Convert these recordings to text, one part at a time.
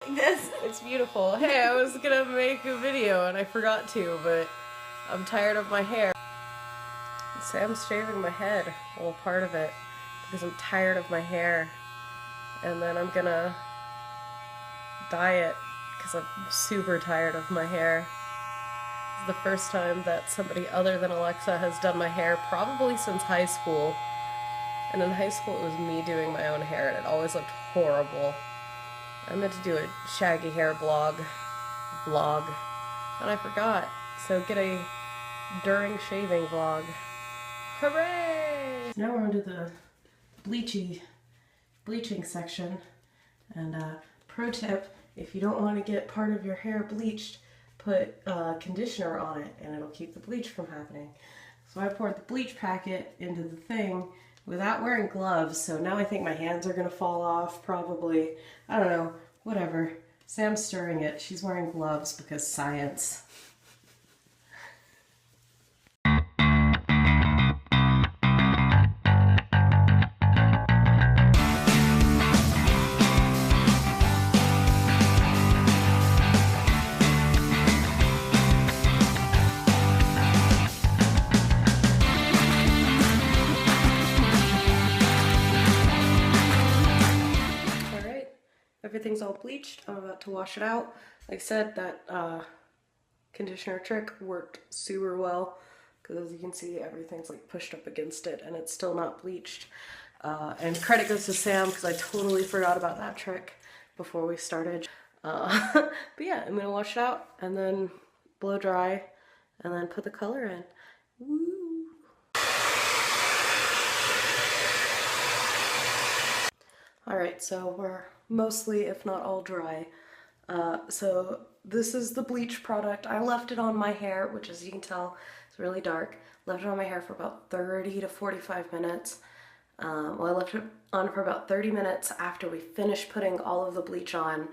This. It's beautiful. Hey, I was gonna make a video and I forgot to, but I'm tired of my hair. Sam's shaving my head, well, part of it, because I'm tired of my hair. And then I'm gonna dye it, because I'm super tired of my hair. It's the first time that somebody other than Alexa has done my hair, probably since high school. And in high school it was me doing my own hair, and it always looked horrible. I meant to do a shaggy hair vlog, and I forgot. So get a during shaving vlog. Hooray! Now we're into the bleaching section. And pro tip, if you don't want to get part of your hair bleached, put conditioner on it and it'll keep the bleach from happening. So I poured the bleach packet into the thing without wearing gloves, so now I think my hands are gonna fall off, probably. I don't know, whatever. Sam's stirring it. She's wearing gloves because science. Everything's all bleached. I'm about to wash it out. Like I said, that conditioner trick worked super well because as you can see, everything's like pushed up against it and it's still not bleached. And credit goes to Sam because I totally forgot about that trick before we started. But yeah, I'm gonna wash it out and then blow dry and then put the color in. Woo. Alright, so we're mostly, if not all, dry. So this is the bleach product. I left it on my hair, which as you can tell is really dark. Left it on my hair for about 30 to 45 minutes. Well, I left it on for about 30 minutes after we finished putting all of the bleach on.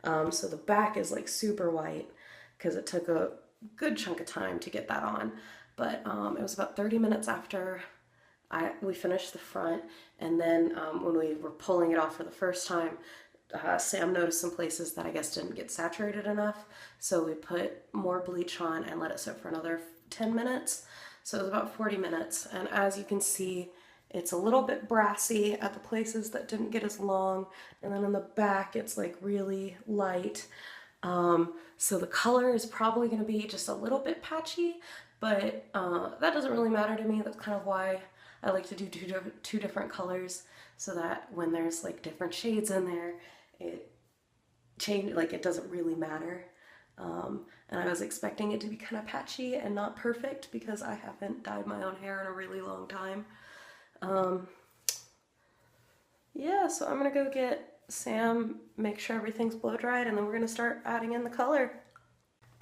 So the back is like super white because it took a good chunk of time to get that on. But it was about 30 minutes after we finished the front, and then when we were pulling it off for the first time, Sam noticed some places that I guess didn't get saturated enough, so we put more bleach on and let it sit for another 10 minutes. So it was about 40 minutes, and as you can see, it's a little bit brassy at the places that didn't get as long, and then in the back it's like really light. So the color is probably going to be just a little bit patchy, but that doesn't really matter to me. That's kind of why I like to do two different colors, so that when there's like different shades in there, it doesn't really matter. And I was expecting it to be kind of patchy and not perfect because I haven't dyed my own hair in a really long time. Yeah, so I'm gonna go get Sam, make sure everything's blow dried, and then we're gonna start adding in the color.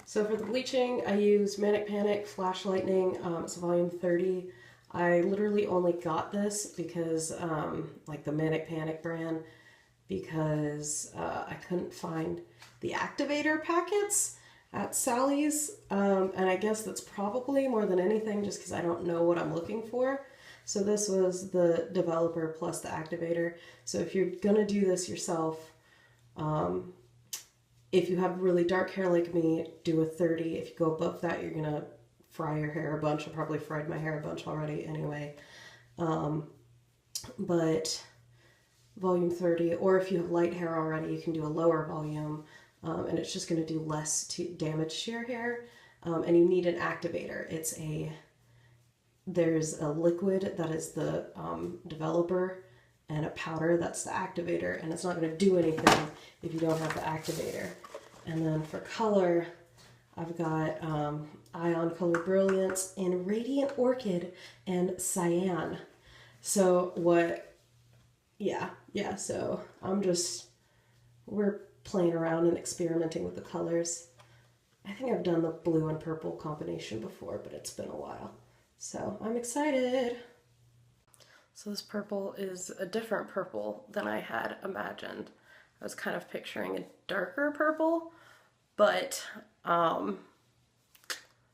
So for the bleaching, I used Manic Panic Flash Lightning. It's a volume 30. I literally only got this because, like the Manic Panic brand, because I couldn't find the activator packets at Sally's, and I guess that's probably more than anything just because I don't know what I'm looking for. So this was the developer plus the activator. So if you're gonna do this yourself, if you have really dark hair like me, do a 30. If you go above that, you're gonna fry your hair a bunch. I probably fried my hair a bunch already anyway. But volume 30, or if you have light hair already, you can do a lower volume, and it's just going to do less damage to your hair. And you need an activator. There's a liquid that is the developer and a powder that's the activator, and it's not going to do anything if you don't have the activator. And then for color, I've got Ion Color Brilliance in Radiant Orchid and Cyan. So so we're playing around and experimenting with the colors. I think I've done the blue and purple combination before, but it's been a while. So I'm excited. So this purple is a different purple than I had imagined. I was kind of picturing a darker purple, but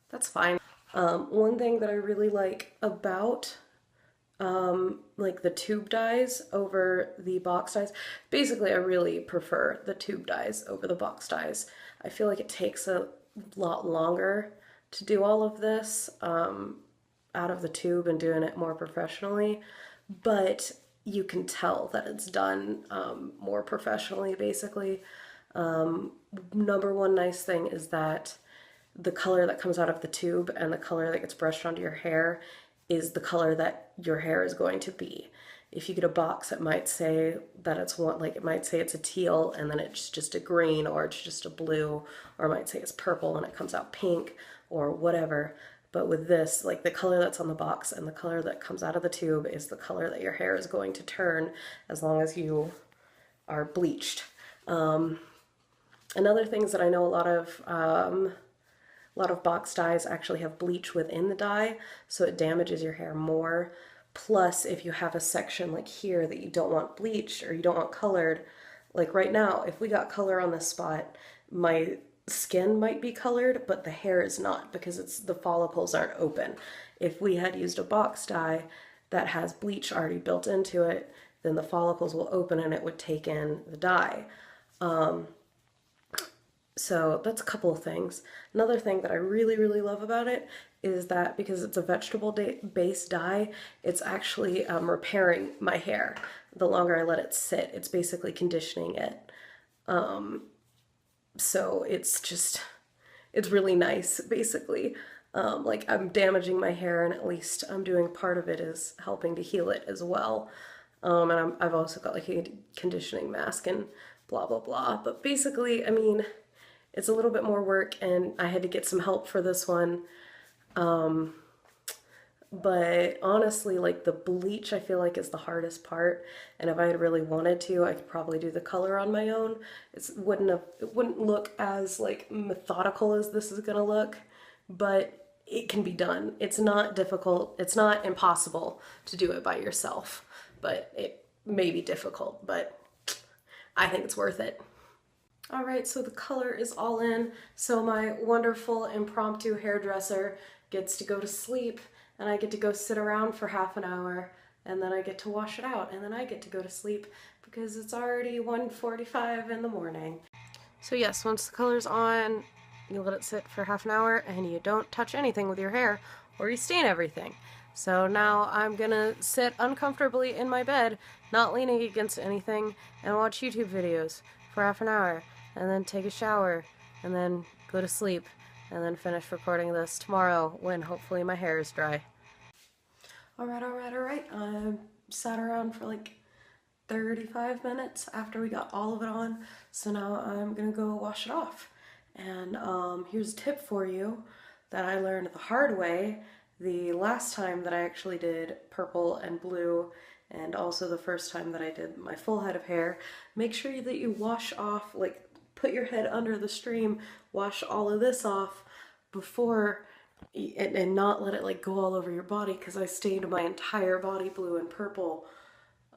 that's fine. One thing that I really like about like the tube dyes over the box dyes. Basically, I really prefer the tube dyes over the box dyes. I feel like it takes a lot longer to do all of this out of the tube and doing it more professionally, but you can tell that it's done more professionally, basically. Number one nice thing is that the color that comes out of the tube and the color that gets brushed onto your hair is the color that your hair is going to be. If you get a box, it might say that it's one, like it might say it's a teal and then it's just a green, or it's just a blue, or it might say it's purple and it comes out pink or whatever. But with this, like the color that's on the box and the color that comes out of the tube is the color that your hair is going to turn as long as you are bleached. Another thing is that I know a lot of box dyes actually have bleach within the dye, so it damages your hair more. Plus, if you have a section like here that you don't want bleached or you don't want colored, like right now, if we got color on this spot, my skin might be colored, but the hair is not because the follicles aren't open. If we had used a box dye that has bleach already built into it, then the follicles will open and it would take in the dye. So that's a couple of things. Another thing that I really, really love about it is that because it's a vegetable-based dye, it's actually repairing my hair. The longer I let it sit, it's basically conditioning it. So it's really nice, basically. Like I'm damaging my hair and at least I'm doing part of it is helping to heal it as well. And I've also got like a conditioning mask and blah, blah, blah. But basically, I mean, it's a little bit more work and I had to get some help for this one. But honestly, like the bleach I feel like is the hardest part. And if I had really wanted to, I could probably do the color on my own. It wouldn't look as like methodical as this is gonna look, but it can be done. It's not difficult. It's not impossible to do it by yourself, but it may be difficult, but I think it's worth it. All right, so the color is all in. So my wonderful impromptu hairdresser gets to go to sleep and I get to go sit around for half an hour and then I get to wash it out and then I get to go to sleep because it's already 1:45 in the morning. So yes, once the color's on, you let it sit for half an hour and you don't touch anything with your hair or you stain everything. So now I'm gonna sit uncomfortably in my bed, not leaning against anything, and watch YouTube videos for half an hour, and then take a shower, and then go to sleep, and then finish recording this tomorrow when hopefully my hair is dry. Alright. I sat around for like 35 minutes after we got all of it on, so now I'm gonna go wash it off. And here's a tip for you that I learned the hard way the last time that I actually did purple and blue, and also the first time that I did my full head of hair. Make sure that you wash off, like put your head under the stream, wash all of this off before, and not let it like go all over your body, because I stained my entire body blue and purple.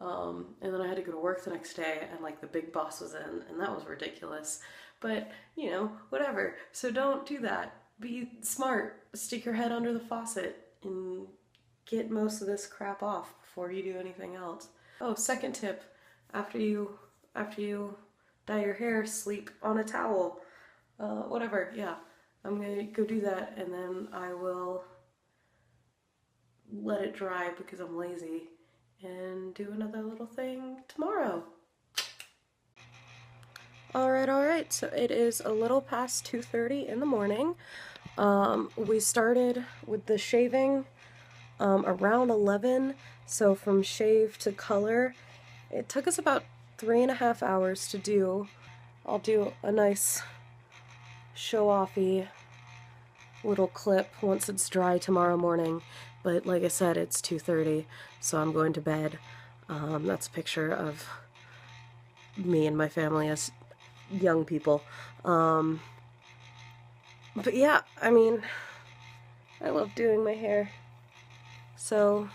And then I had to go to work the next day and like the big boss was in and that was ridiculous. But, you know, whatever. So don't do that. Be smart. Stick your head under the faucet and get most of this crap off before you do anything else. Oh, second tip. After you dye your hair, sleep on a towel. Whatever, yeah. I'm gonna go do that and then I will let it dry because I'm lazy and do another little thing tomorrow. Alright, so it is a little past 2:30 in the morning. We started with the shaving around 11, so from shave to color, it took us about 3.5 hours to do. I'll do a nice show-offy little clip once it's dry tomorrow morning, but like I said, it's 2:30, so I'm going to bed. That's a picture of me and my family as young people. But yeah, I mean, I love doing my hair. So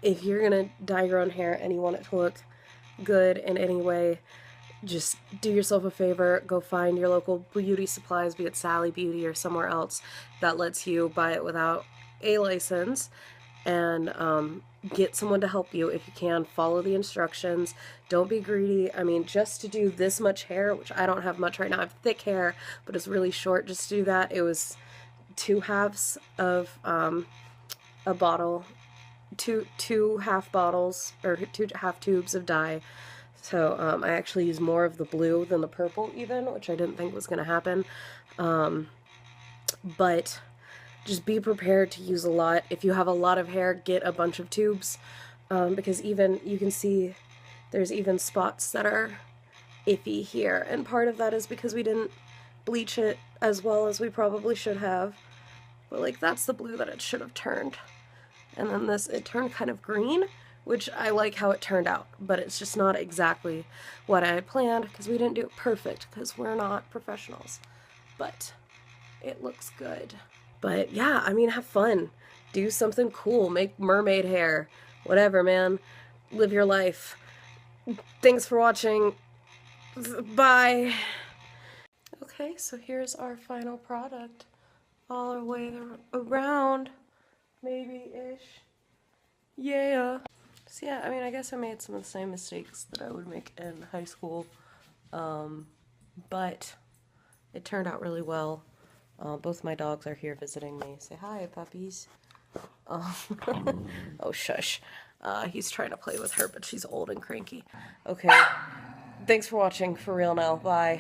if you're gonna dye your own hair and you want it to look good in any way, just do yourself a favor, go find your local beauty supplies, be it Sally Beauty or somewhere else, that lets you buy it without a license and get someone to help you if you can. Follow the instructions. Don't be greedy. I mean, just to do this much hair, which I don't have much right now. I have thick hair, but it's really short. Just to do that, it was 2/2 of a bottle, two half bottles, or 2 half tubes of dye. So I actually used more of the blue than the purple even, which I didn't think was going to happen. But just be prepared to use a lot. If you have a lot of hair, get a bunch of tubes, because even you can see there's even spots that are iffy here, and part of that is because we didn't bleach it as well as we probably should have. But like, that's the blue that it should have turned. And then this, it turned kind of green, which I like how it turned out, but it's just not exactly what I had planned because we didn't do it perfect because we're not professionals. But it looks good. But yeah, I mean, have fun. Do something cool. Make mermaid hair. Whatever, man. Live your life. Thanks for watching. Bye. Okay, so here's our final product. All the way around. Maybe-ish. Yeah. So yeah, I mean, I guess I made some of the same mistakes that I would make in high school. But it turned out really well. Both my dogs are here visiting me. Say hi, puppies. Oh, shush. He's trying to play with her, but she's old and cranky. Okay. Thanks for watching. For real now. Bye.